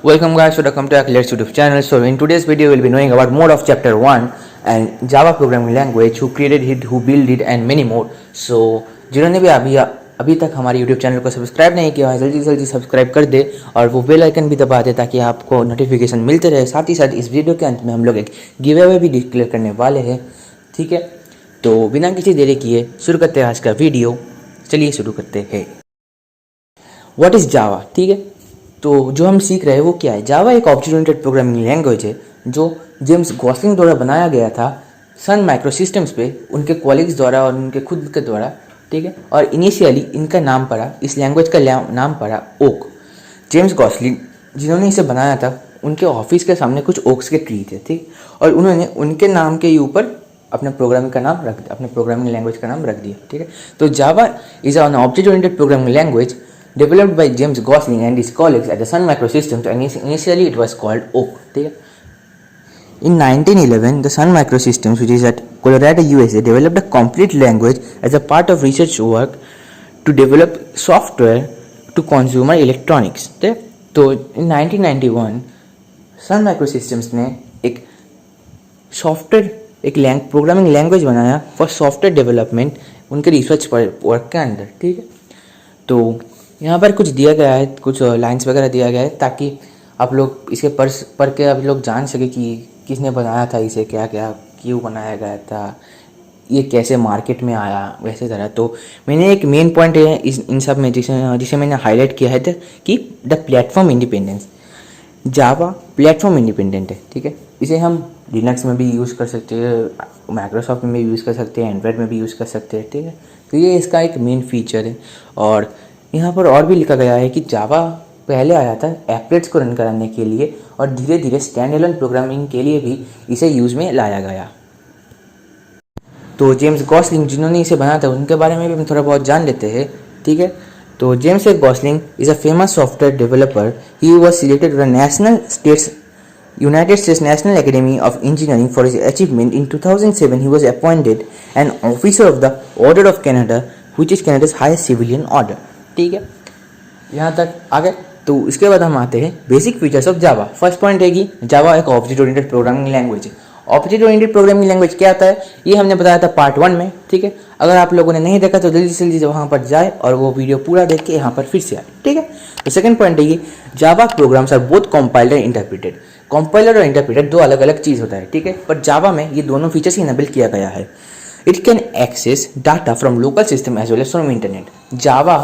Welcome guys to the Come to Let's YouTube channel. So in today's video we'll be knowing about more of chapter 1 and Java programming language, who created it, who built it and many more. So जिन्होंने भी अभी तक हमारे YouTube channel को subscribe नहीं किया है जल्दी से जल्दी सब्सक्राइब कर दे और वो बेल आइकन भी दबा दे ताकि आपको नोटिफिकेशन मिलते रहे। साथ ही साथ इस वीडियो के अंत में हम लोग एक गिव अवे भी डिक्लेयर करने वाले हैं, ठीक है। तो बिना किसी देरी किए शुरू करते हैं आज का वीडियो। चलिए शुरू करते हैं। व्हाट इज़ जावा, ठीक है। तो जो हम सीख रहे हैं वो क्या है? जावा एक ऑब्जेक्ट ओरिएंटेड प्रोग्रामिंग लैंग्वेज है जो जेम्स गॉसलिंग द्वारा बनाया गया था सन माइक्रो सिस्टम्स पे, उनके कॉलीग्स द्वारा और उनके खुद के द्वारा, ठीक है। और इनिशियली इनका नाम पड़ा, इस लैंग्वेज का नाम पड़ा ओक। जेम्स गॉसलिंग जिन्होंने इसे बनाया था उनके ऑफिस के सामने कुछ ओक्स के ट्री थे, ठीक। और उन्होंने उनके नाम के ऊपर अपने प्रोग्रामिंग का नाम रख दिया, अपने प्रोग्रामिंग लैंग्वेज का नाम रख दिया, ठीक है। तो Java is an object oriented programming language developed by James Gosling and his colleagues at the Sun Microsystems, and initially it was called Oak. In 1911, the Sun Microsystems, which is at Colorado, USA, developed a complete language as a part of research work to develop software to consumer electronics. तो in 1991, Sun Microsystems ने एक software, एक programming language बनाया for software development उनके research work के अंदर, ठीक है। तो यहाँ पर कुछ दिया गया है, कुछ लाइंस वगैरह दिया गया है ताकि आप लोग इसे पढ़ के आप लोग जान सके कि किसने बनाया था इसे, क्या क्या क्यों बनाया गया था, ये कैसे मार्केट में आया, वैसे तरह। तो मैंने एक मेन पॉइंट है इन सब में जिसे मैंने हाईलाइट किया है कि the platform independence. Java platform independent है, ठीक है। इसे हम लिनक्स में भी यूज़ कर सकते हैं, माइक्रोसॉफ्ट में भी यूज़ कर सकते हैं, एंड्रॉयड में भी यूज़ कर सकते हैं, ठीक है। तो ये इसका एक मेन फीचर है। और यहाँ पर और भी लिखा गया है कि जावा पहले आया था एप्लेट्स को रन कराने के लिए और धीरे धीरे स्टैंड एलोन प्रोग्रामिंग के लिए भी इसे यूज़ में लाया गया। तो जेम्स गॉसलिंग जिन्होंने इसे बनाया था उनके बारे में भी हम थोड़ा बहुत जान लेते हैं, ठीक है। तो James Gosling is a famous software developer. He was selected United States National Academy of Engineering for his achievement. In 2007, he was appointed an officer of the Order of Canada, which is Canada's highest civilian order, ठीक है। यहाँ तक आ गए। तो इसके बाद हम आते हैं basic features of Java. First point है कि जावा एक ऑब्जेक्ट ओरिएंटेड प्रोग्रामिंग लैंग्वेज है। ऑब्जेक्ट ओरिएंटेड प्रोग्रामिंग लैंग्वेज क्या होता है ये हमने बताया था पार्ट 1 में, ठीक है। अगर आप लोगों ने नहीं देखा तो जल्दी से जल्दी वहाँ पर जाए और वो वीडियो पूरा देख के यहाँ पर फिर से आए, ठीक है। तो सेकंड पॉइंट है कि Java programs are both compiled and interpreted. Compiler और इंटरप्रेटर दो अलग अलग चीज़ होता है, ठीक है। पर जावा में ये दोनों फीचर्स इनेबल किया गया है। It can access data from local system as well as from internet. Java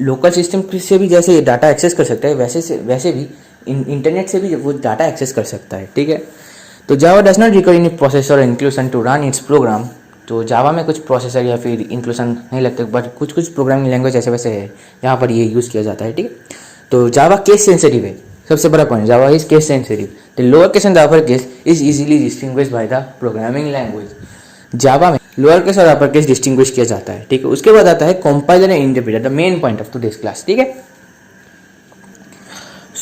local system से भी जैसे डाटा एक्सेस कर सकता है वैसे भी इंटरनेट से भी वो डाटा एक्सेस कर सकता है, ठीक है। तो Java does not require any processor inclusion to run its program. तो जावा में कुछ प्रोसेसर या फिर इंक्लूजन नहीं लगते, बट कुछ प्रोग्रामिंग लैंग्वेज ऐसे वैसे है जहाँ पर ये यूज़ किया जाता है, ठीक है। तो जावा केस सेंसिटिव है, सबसे बड़ा point. Java is case sensitive. The lower case and the upper case is easily distinguished by the programming language. Java में लोअर केस और अपर केस डिस्टिंग्विश किया जाता है, ठीक है। उसके बाद आता है compiler and interpreter, the main point of today's class, ठीक है।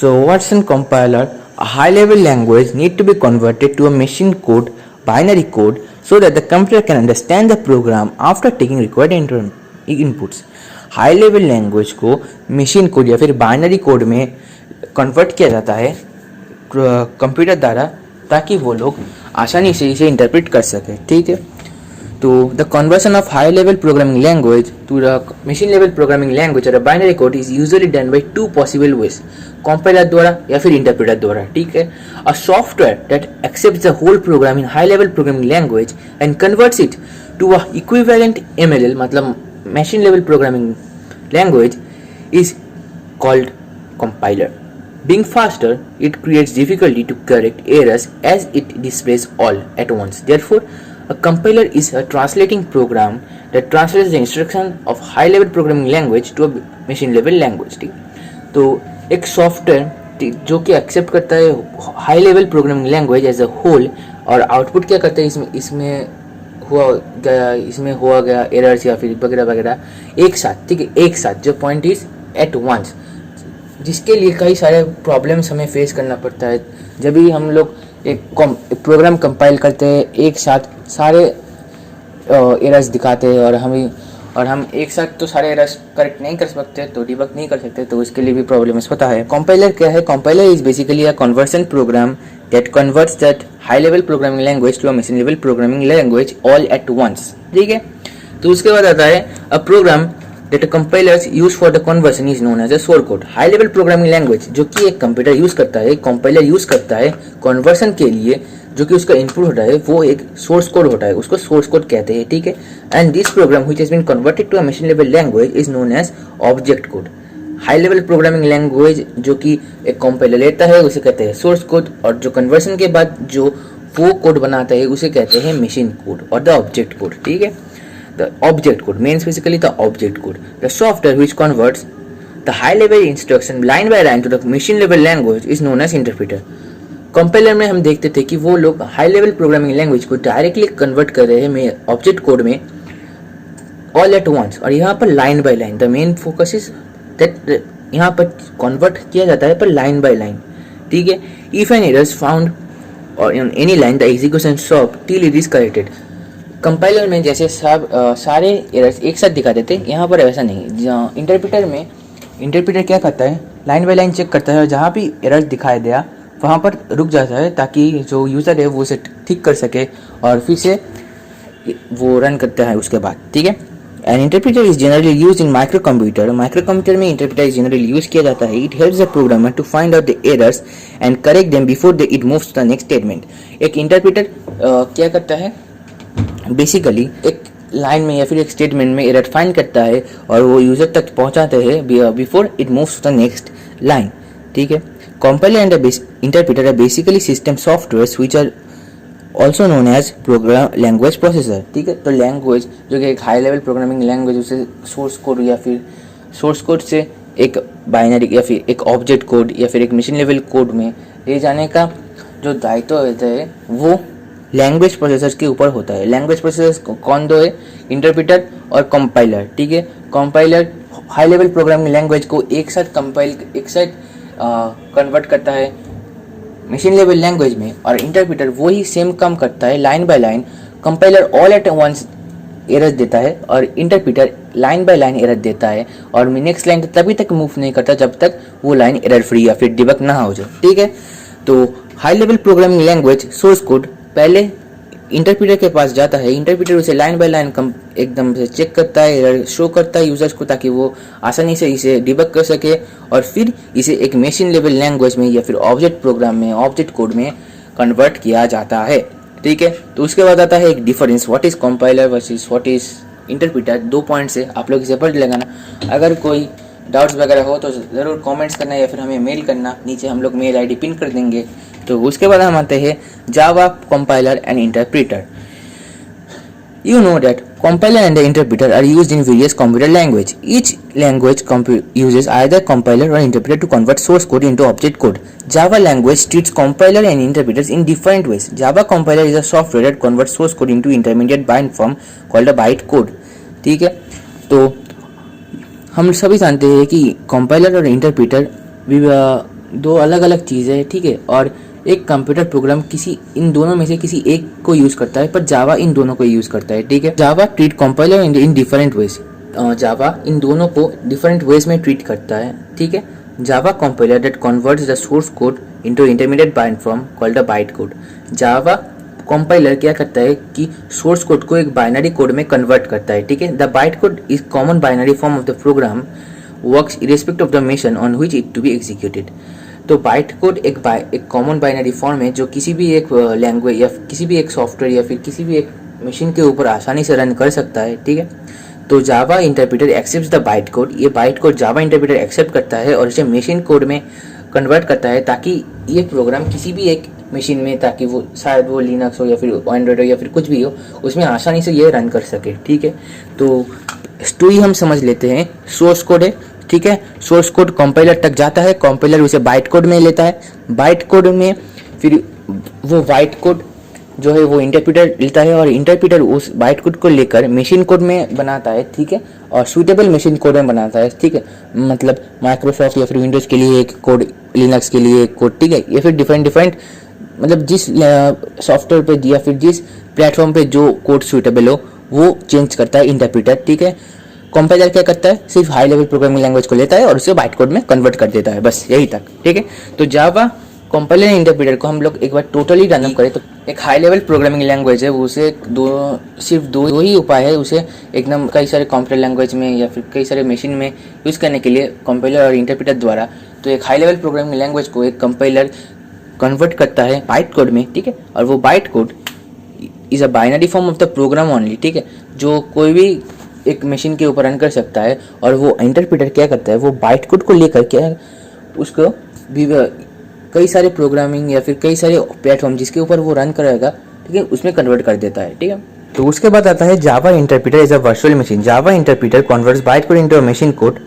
So what's an compiler? A high-level language need to be converted to a machine code, binary code, so that the computer can understand the program after taking required inputs. High-level language को machine code या फिर binary code में convert किया जाता है computer द्वारा ताकि वो लोग आसानी से इसे इंटरप्रेट कर सके, ठीक है। तो the conversion of high level programming language to the machine level programming language और binary code is usually done by two possible ways, compiler द्वारा या फिर इंटरप्रेटर द्वारा, ठीक है। A software that accepts the whole program in high level programming language and converts it to a equivalent MLL, मतलब machine level programming language, is called compiler. Being faster, it creates difficulty to correct errors as it displays all at once. Therefore, a compiler is a translating program that translates the instruction of high-level programming language to a machine-level language. ठीक, तो एक software जो कि accept करता है high level programming language as a whole और output क्या करता है इसमें हुआ गया एरर्स या फिर वगैरह वगैरह एक साथ, ठीक है, एक साथ। जो पॉइंट इज एट वंस, जिसके लिए कई सारे प्रॉब्लम्स हमें फेस करना पड़ता है जब भी हम लोग एक प्रोग्राम कंपाइल करते हैं, एक साथ सारे एरर्स दिखाते हैं और हमें और हम एक साथ तो सारे एरर्स करेक्ट नहीं कर सकते, तो डिबग नहीं कर सकते, तो इसके लिए भी प्रॉब्लम पता है। कंपाइलर क्या है? Compiler is basically a conversion program that converts that high level programming language to a machine level programming language all at once. ठीक है, तो उसके बाद आता है a program that compilers use for the conversion is known as a source code. High level programming language जो कि एक कंप्यूटर यूज करता है, कंपाइलर यूज करता है कन्वर्सन के लिए, जो कि उसका इनपुट होता है वो एक सोर्स कोड होता है, उसको सोर्स कोड कहते हैं। ठीक है, and this program which has been converted to a machine level language is known as object code. High level programming language जो कि एक कंपाइलर लेता है उसे कहते हैं सोर्स कोड, और जो कन्वर्सन के बाद जो वो कोड बनाता है उसे कहते हैं मशीन कोड और द ऑब्जेक्ट कोड। ठीक है, the object code means basically the object code, the software which converts the high level instruction line by line to the machine level language is known as interpreter. Compiler में हम देखते थे कि वो लोग high level programming language को directly convert कर रहे हैं ऑब्जेक्ट कोड में ऑल एट वंस, और यहाँ पर line by line the main focus is that यहाँ पर कन्वर्ट किया जाता है पर लाइन बाय लाइन। ठीक है, if an error is found और in any line the execution stop till it is corrected. Compiler में जैसे सब सारे एरर्स एक साथ दिखा देते, यहाँ पर ऐसा नहीं। इंटरप्रेटर में इंटरप्रेटर क्या करता है, लाइन बाय लाइन चेक करता है और जहाँ भी एरर्स दिखाई दिया वहाँ पर रुक जाता है ताकि जो यूज़र है वो उसे ठीक कर सके और फिर से वो रन करता है उसके बाद। ठीक है, and interpreter is generally use in micro computer में इंटरप्रेटर जनरली यूज किया जाता है। It helps the programmer to find out the errors and correct them before the it moves to the next statement. एक interpreter क्या करता है, basically एक line में या फिर एक स्टेटमेंट में एरर फाइंड करता है और वो यूजर तक पहुंचाते हैं before it moves to the next line. ठीक है, compiler and interpreter are basically system softwares which are also known as program language processor. ठीक है, तो लैंग्वेज जो कि एक हाई लेवल प्रोग्रामिंग लैंग्वेज उसे सोर्स कोड या फिर सोर्स कोड से एक बाइनरी या फिर एक ऑब्जेक्ट कोड या फिर एक मशीन लेवल कोड में ले जाने का जो दायित्व होता है वो लैंग्वेज प्रोसेसर्स के ऊपर होता है। लैंग्वेज प्रोसेसर्स कौन दो है, इंटरप्रेटर और कंपाइलर। ठीक है, compiler high level programming language को एक साथ कन्वर्ट करता है मशीन लेवल लैंग्वेज में, और इंटरप्रेटर वही सेम काम करता है line by line. Compiler all at once error देता है और interpreter line by line error देता है, और नेक्स्ट लाइन तभी तक मूव नहीं करता जब तक वो लाइन एरर फ्री या फिर डिबग ना हो जाए। ठीक है, तो high level programming language source code पहले इंटरप्रेटर के पास जाता है, इंटरप्रेटर उसे लाइन बाय लाइन एकदम से चेक करता है, एरर शो करता है यूजर्स को ताकि वो आसानी से इसे डिबग कर सके, और फिर इसे एक मशीन लेवल लैंग्वेज में या फिर ऑब्जेक्ट प्रोग्राम में ऑब्जेक्ट कोड में कन्वर्ट किया जाता है। ठीक है, तो उसके बाद आता है एक difference, what is compiler versus what is interpreter. 2 point से आप लोग इसे पढ़ लेना। अगर कोई डाउट्स वगैरह हो तो ज़रूर कमेंट्स करना या फिर हमें मेल करना, नीचे हम लोग मेल आईडी पिन कर देंगे। तो उसके बाद हम आते हैं Java compiler and interpreter. You know that compiler and the interpreter are used in various computer language. Each language uses either compiler or interpreter to convert source code into object code. Java language treats compiler and interpreters in different ways. Java compiler is a software that converts source code into intermediate bind form called a bytecode. ठीक है, तो हम सभी जानते हैं कि compiler और interpreter भी दो अलग अलग चीज़ें हैं। ठीक है, और एक कंप्यूटर प्रोग्राम किसी इन दोनों में से किसी एक को यूज़ करता है, पर जावा इन दोनों को यूज़ करता है। ठीक है, Java treat compiler in different ways. Java इन दोनों को डिफरेंट वेज में ट्रीट करता है। ठीक है, Java compiler that converts the source code into intermediate bind form called the byte code. Java compiler क्या करता है कि सोर्स कोड को एक बाइनरी कोड में कन्वर्ट करता है। ठीक है, the byte code is common binary form of the program works irrespective of the machine on which it to be executed. तो बाइट कोड एक कॉमन बाइनरी फॉर्म है जो किसी भी एक लैंग्वेज या किसी भी एक सॉफ्टवेयर या फिर किसी भी एक मशीन के ऊपर आसानी से रन कर सकता है। ठीक है, तो Java interpreter accepts the byte code. ये byte code Java interpreter accept करता है और इसे मशीन कोड में कन्वर्ट करता है ताकि ये प्रोग्राम किसी भी एक मशीन में, ताकि वो शायद वो लिनक्स हो या फिर एंड्रॉयड हो या फिर कुछ भी हो, उसमें आसानी से ये रन कर सके। ठीक है, तो स्टोरी हम समझ लेते हैं। सोर्स कोड है, ठीक है, सोर्स कोड कंपाइलर तक जाता है, कंपाइलर उसे बाइट कोड में लेता है, बाइट कोड में फिर वो बाइट कोड जो है वो इंटरप्रेटर लेता है और इंटरप्रेटर उस बाइट कोड को लेकर मशीन कोड में बनाता है। ठीक है, और सूटेबल मशीन कोड में बनाता है। ठीक है, मतलब माइक्रोसॉफ्ट या फिर विंडोज़ के लिए एक कोड, लिनक्स के लिए एक कोड। ठीक है, या फिर डिफरेंट मतलब जिस सॉफ्टवेयर पे या फिर जिस प्लेटफॉर्म पे जो कोड सूटेबल हो वो चेंज करता है इंटरप्रेटर। ठीक है, कंपाइलर क्या करता है, सिर्फ हाई लेवल प्रोग्रामिंग लैंग्वेज को लेता है और उसे बाइट कोड में कन्वर्ट कर देता है, बस यही तक, ठीक है। तो जावा कंपाइलर इंटरप्रेटर को हम लोग एक बार टोटली रन करें तो एक हाई लेवल प्रोग्रामिंग लैंग्वेज है, उसे सिर्फ दो ही उपाय है उसे एकदम कई सारे कंप्यूटर लैंग्वेज में या फिर कई सारे मशीन में यूज़ करने के लिए कंपाइलर और इंटरप्रेटर द्वारा। तो एक हाई लेवल प्रोग्रामिंग लैंग्वेज को एक कंपाइलर कन्वर्ट करता है बाइट कोड में, ठीक है। और वो byte code is a binary form of the program only, ठीक है, जो कोई भी एक मशीन के ऊपर रन कर सकता है। और वो इंटरप्रेटर क्या करता है, वो बाइट कोड को लेकर क्या उसको भी कई सारे प्रोग्रामिंग या फिर कई सारे प्लेटफॉर्म जिसके ऊपर वो रन करेगा, ठीक है, उसमें कन्वर्ट कर देता है, ठीक है। तो उसके बाद आता है Java interpreter is a virtual machine. Java interpreter converts byte code into a machine code.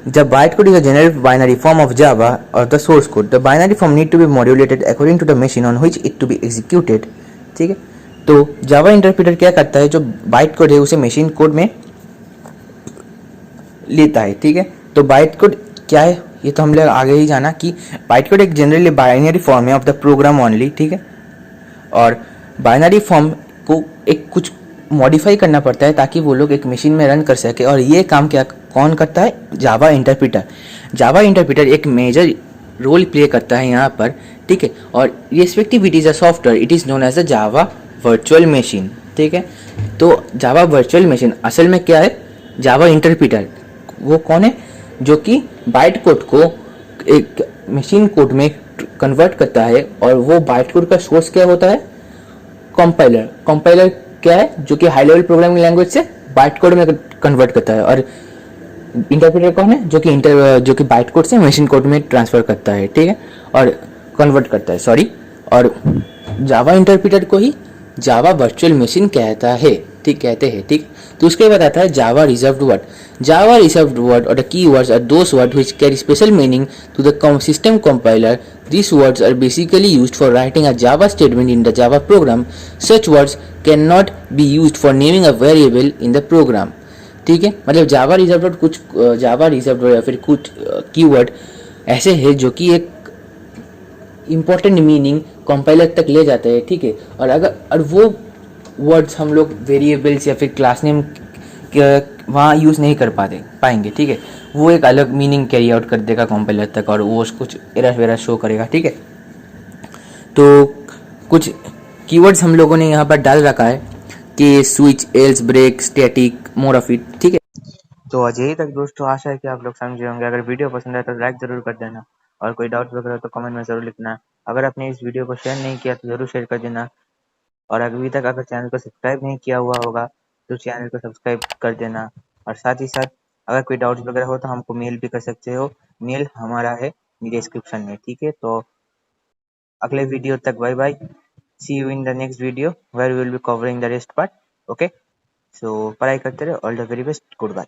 The bytecode is a generic binary form of Java or the source code. The binary form need to be modulated according to the machine on which it to be executed. ठीक है, तो Java interpreter क्या करता है, जो byte code है उसे machine code में लेता है, ठीक है। तो बाइट कोड क्या है ये तो हम लोग आगे ही जाना कि बाइट कोड एक जनरली बाइनरी फॉर्म है ऑफ द प्रोग्राम ओनली, ठीक है। और बाइनरी फॉर्म को एक कुछ मॉडिफाई करना पड़ता है ताकि वो लोग एक मशीन में रन कर सके, और ये काम क्या कौन करता है, जावा इंटरप्रेटर। जावा इंटरप्रेटर एक मेजर रोल प्ले करता है यहाँ पर, ठीक है। और respective it is a software, it is known as a Java virtual machine, ठीक है। तो जावा वर्चुअल मशीन असल में क्या है, जावा इंटरप्रेटर वो कौन है, जो कि बाइट कोड को एक मशीन कोड में कन्वर्ट करता है। और वो बाइट कोड का सोर्स क्या होता है, कंपाइलर। कंपाइलर क्या है, जो कि हाई लेवल प्रोग्रामिंग लैंग्वेज से बाइट कोड में कन्वर्ट करता है। और इंटरप्रेटर कौन है, जो कि बाइट कोड से मशीन कोड में ट्रांसफर करता है, ठीक है, और कन्वर्ट करता है, सॉरी। और जावा इंटरप्रेटर को ही जावा वर्चुअल मशीन कहता है, ठीक, कहते हैं, ठीक। तो उसके बाद आता है Java reserved word. Java reserved word और the key words are those word which carry special meaning to the system compiler. These words are basically used for writing a Java statement in the Java program. Such words cannot be used for naming a variable in the program. ठीक है, मतलब जावा reserve word कुछ जावा reserve word या फिर कुछ keyword ऐसे है जो कि एक इम्पोर्टेंट मीनिंग कंपाइलर तक ले जाते हैं, ठीक है। और वो वर्ड्स हम लोग वेरिएबल्स या फिर क्लास नेम वहाँ यूज़ नहीं कर पाएंगे, ठीक है। वो एक अलग मीनिंग कैरी आउट कर देगा कंपाइलर तक और वो कुछ एरर वेरर शो करेगा, ठीक है। तो कुछ कीवर्ड्स हम लोगों ने यहाँ पर डाल रखा है कि switch, else, break, static, more of it, ठीक है। तो आज यही तक दोस्तों, आशा है कि आप लोग समझे होंगे। अगर वीडियो पसंद आए तो लाइक ज़रूर कर देना, और कोई डाउट वगैरह तो कमेंट में ज़रूर लिखना। अगर आपने इस वीडियो को शेयर नहीं किया तो ज़रूर शेयर कर देना, और अभी तक अगर चैनल को सब्सक्राइब नहीं किया हुआ होगा तो चैनल को सब्सक्राइब कर देना। और साथ ही साथ अगर कोई डाउट्स वगैरह हो तो हमको मेल भी कर सकते हो, मेल हमारा है डिस्क्रिप्शन में, ठीक है। तो अगले वीडियो तक bye bye, see you in the next video where we will be covering the rest part, okay. So पढ़ाई करते रहो, all the very best, good bye.